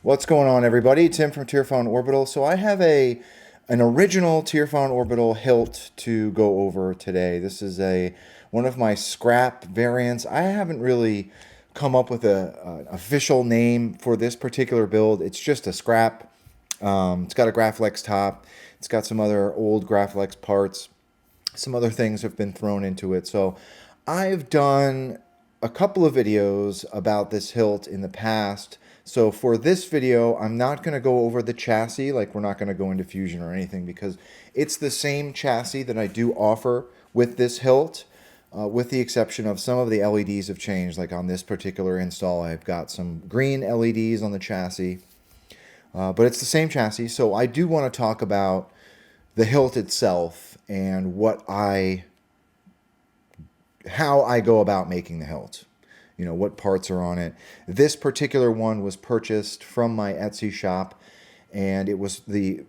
What's going on, everybody? Tim from Tierfon Orbital. So I have an original Tierfon Orbital hilt to go over today. This is one of my scrap variants. I haven't really come up with an official name for this particular build. It's just a scrap. It's got a Graflex top. It's got some other old Graflex parts. Some other things have been thrown into it. So I've done a couple of videos about this hilt in the past. So for this video, I'm not going to go over the chassis, like we're not going to go into fusion or anything, because it's the same chassis that I do offer with this hilt, with the exception of some of the LEDs have changed. Like on this particular install, I've got some green LEDs on the chassis, but it's the same chassis. So I do want to talk about the hilt itself and how I go about making the hilt. You know, what parts are on it. This particular one was purchased from my Etsy shop, and it was the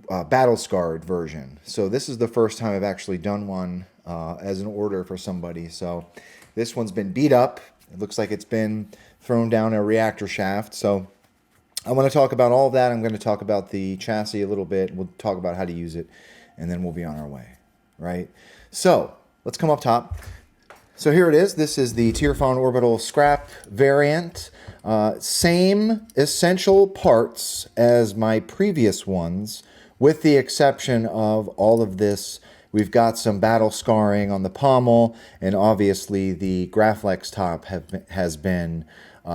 battle-scarred version. So this is the first time I've actually done one as an order for somebody. So this one's been beat up. It looks like it's been thrown down a reactor shaft. So I want to talk about all of that. I'm going to talk about the chassis a little bit. We'll talk about how to use it, and then we'll be on our way, right? So let's come up top. So here it is. This is the Tierfon Orbital scrap variant. Same essential parts as my previous ones, with the exception of all of this. We've got some battle scarring on the pommel, and obviously the Graflex top has been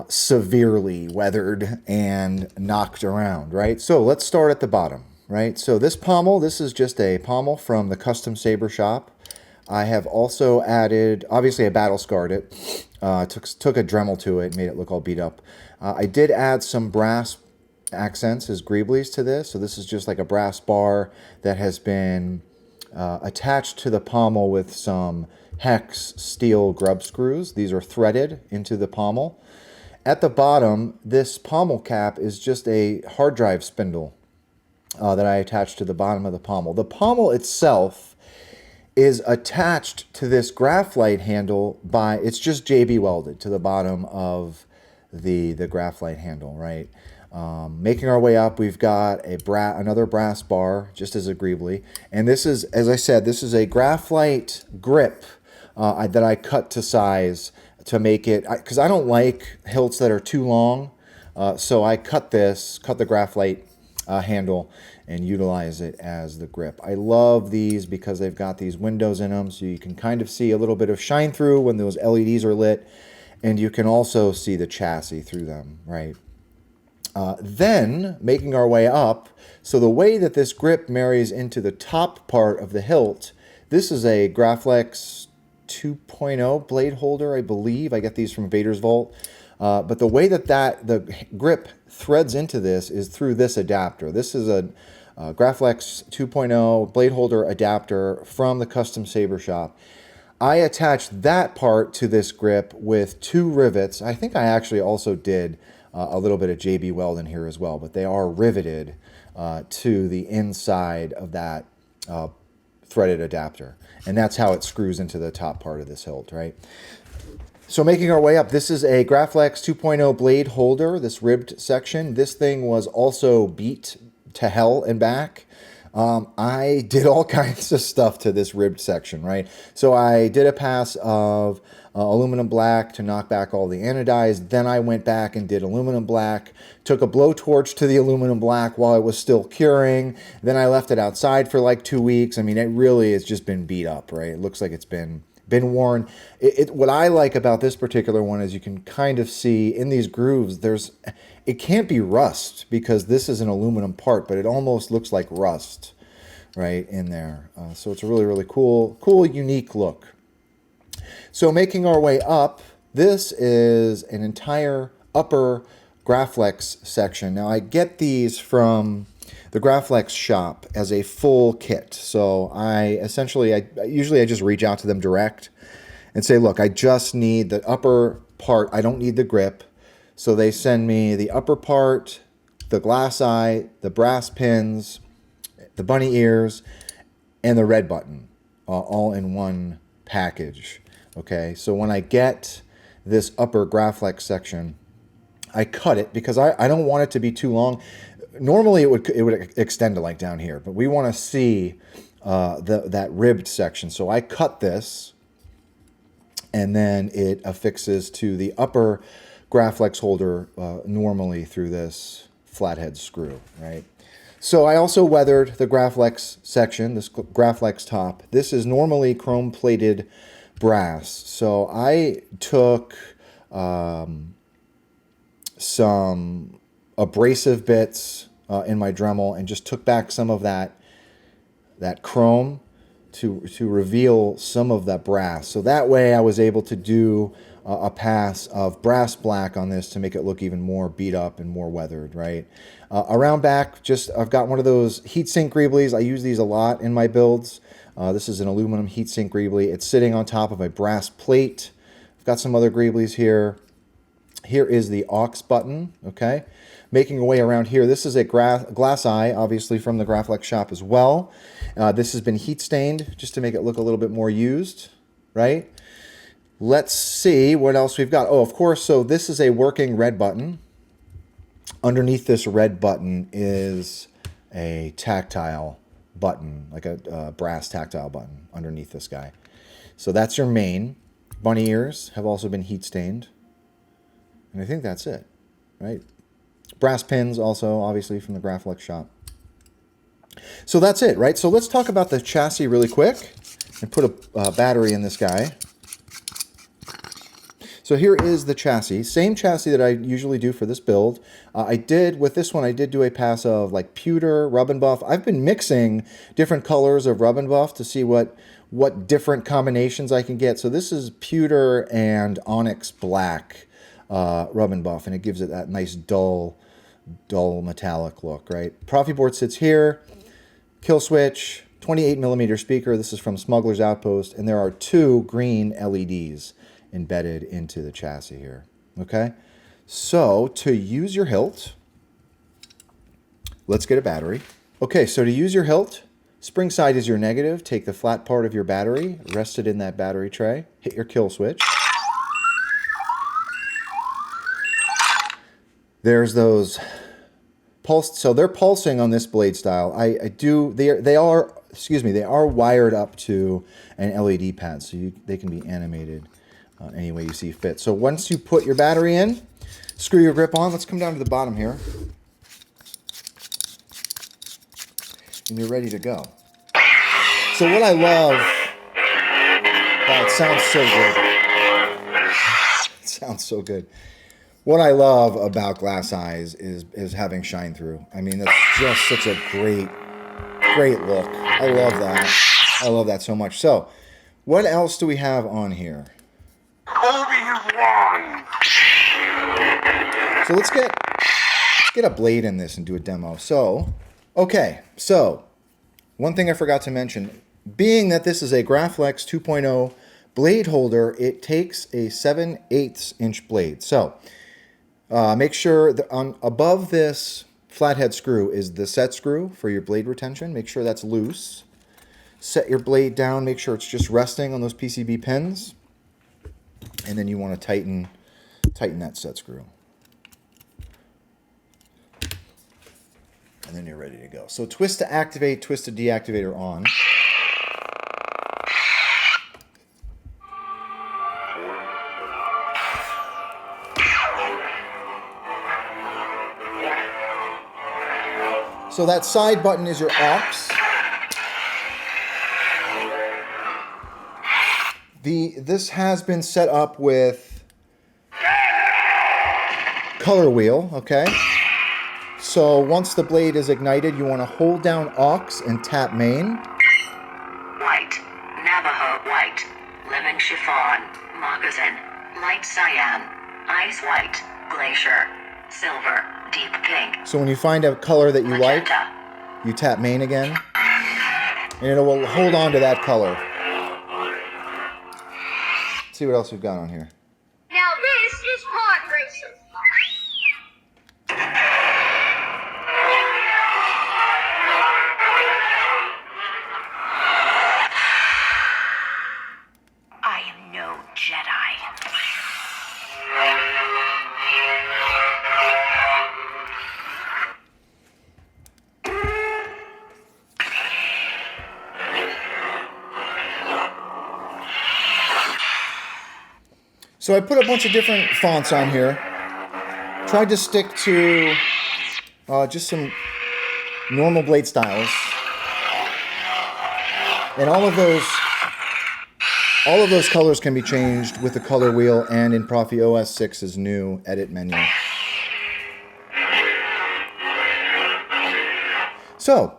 severely weathered and knocked around, right? So let's start at the bottom, right? So this pommel, this is just a pommel from the CCsabers shop. I have also added, obviously I battle scarred it, took a Dremel to it, made it look all beat up. I did add some brass accents as greeblies to this. So this is just like a brass bar that has been attached to the pommel with some hex steel grub screws. These are threaded into the pommel. At the bottom, this pommel cap is just a hard drive spindle that I attached to the bottom of the pommel. The pommel itself is attached to this Graflite handle it's just JB welded to the bottom of the Graflite handle, right? Making our way up, we've got another brass bar, just as agreeably. And this is, as I said, this is a Graflite grip that I cut to size to make it, because I don't like hilts that are too long. So I cut the Graflite handle and utilize it as the grip. I love these because they've got these windows in them, so you can kind of see a little bit of shine through when those LEDs are lit, and you can also see the chassis through them, right? Then, making our way up, so the way that this grip marries into the top part of the hilt, this is a Graflex 2.0 blade holder, I believe. I get these from Vader's Vault. But the way that the grip threads into this is through this adapter. This is a Graflex 2.0 blade holder adapter from the CCsabers shop. I attached that part to this grip with 2 rivets. I think I actually also did a little bit of JB weld in here as well, but they are riveted to the inside of that threaded adapter. And that's how it screws into the top part of this hilt, right? So making our way up, this is a Graflex 2.0 blade holder, this ribbed section. This thing was also beat to hell and back. I did all kinds of stuff to this ribbed section, right? So I did a pass of aluminum black to knock back all the anodize. Then I went back and did aluminum black, took a blowtorch to the aluminum black while it was still curing. Then I left it outside for like 2 weeks. I mean, it really has just been beat up, right? It looks like it's been worn. What I like about this particular one is you can kind of see in these grooves, it can't be rust because this is an aluminum part, but it almost looks like rust right in there. So it's a really, really cool, unique look. So making our way up, this is an entire upper Graflex section. Now I get these from the Graflex shop as a full kit. So I usually just reach out to them direct and say, look, I just need the upper part. I don't need the grip. So they send me the upper part, the glass eye, the brass pins, the bunny ears, and the red button, all in one package. Okay, so when I get this upper Graflex section, I cut it because I don't want it to be too long. Normally it would extend to like down here, but we want to see that ribbed section. So I cut this, and then it affixes to the upper Graflex holder normally through this flathead screw, right? So I also weathered the Graflex section, this Graflex top. This is normally chrome plated brass. So I took some abrasive bits in my Dremel and just took back some of that chrome to reveal some of that brass. So that way I was able to do a pass of brass black on this to make it look even more beat up and more weathered, right? Around back, I've got one of those heatsink greeblies. I use these a lot in my builds. This is an aluminum heatsink greebly. It's sitting on top of a brass plate. I've got some other greeblies here. Here is the aux button, okay? Making a way around here. This is a glass eye, obviously from the Graflex shop as well. This has been heat stained just to make it look a little bit more used, right? Let's see what else we've got. Oh, of course, so this is a working red button. Underneath this red button is a tactile button, like a brass tactile button underneath this guy. So that's your main. Bunny ears have also been heat stained. And I think that's it, right? Brass pins also, obviously, from the Graflex shop. So that's it, right? So let's talk about the chassis really quick and put a battery in this guy. So here is the chassis. Same chassis that I usually do for this build. With this one, I did do a pass of like pewter, rub and buff. I've been mixing different colors of rub and buff to see what different combinations I can get. So this is pewter and onyx black rub and buff, and it gives it that nice dull metallic look, right? Proffie board sits here. Kill switch, 28mm speaker. This is from Smugglers Outpost, and there are 2 green LEDs embedded into the chassis here, okay? So to use your hilt, let's get a battery. Okay, so to use your hilt, spring side is your negative. Take the flat part of your battery, rest it in that battery tray, hit your kill switch. There's those pulsed, so they're pulsing on this blade style. They are wired up to an LED pad, so they can be animated any way you see fit. So once you put your battery in, screw your grip on. Let's come down to the bottom here. And you're ready to go. So what I love, it sounds so good. It sounds so good. What I love about glass eyes is having shine through. I mean, that's just such a great look. I love that. I love that so much. So, what else do we have on here? Obi-Wan! So let's get a blade in this and do a demo. So, okay. So, one thing I forgot to mention, being that this is a Graflex 2.0 blade holder, it takes a 7/8 inch blade. So, make sure that above this flathead screw is the set screw for your blade retention. Make sure that's loose. Set your blade down. Make sure it's just resting on those PCB pins. And then you want to tighten that set screw. And then you're ready to go. So twist to activate, twist to deactivate are on. So that side button is your aux. This has been set up with color wheel, okay? So once the blade is ignited, you want to hold down aux and tap main. White, Navajo white, lemon chiffon, moccasin, light cyan, ice white, glacier, silver, deep pink. So when you find a color that you like, you tap main again, and it will hold on to that color. Let's see what else we've got on here. Now this is pod racing. I am no Jedi. So I put a bunch of different fonts on here. Tried to stick to just some normal blade styles. And all of those colors can be changed with the color wheel and in Proffie OS 6's new edit menu. So,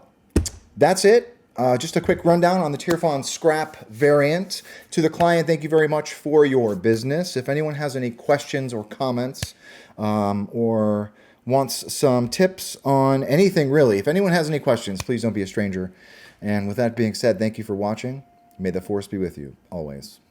that's it. Just a quick rundown on the Tierfon scrap variant. To the client, thank you very much for your business. If anyone has any questions or comments or wants some tips on anything really, if anyone has any questions, please don't be a stranger. And with that being said, thank you for watching. May the force be with you always.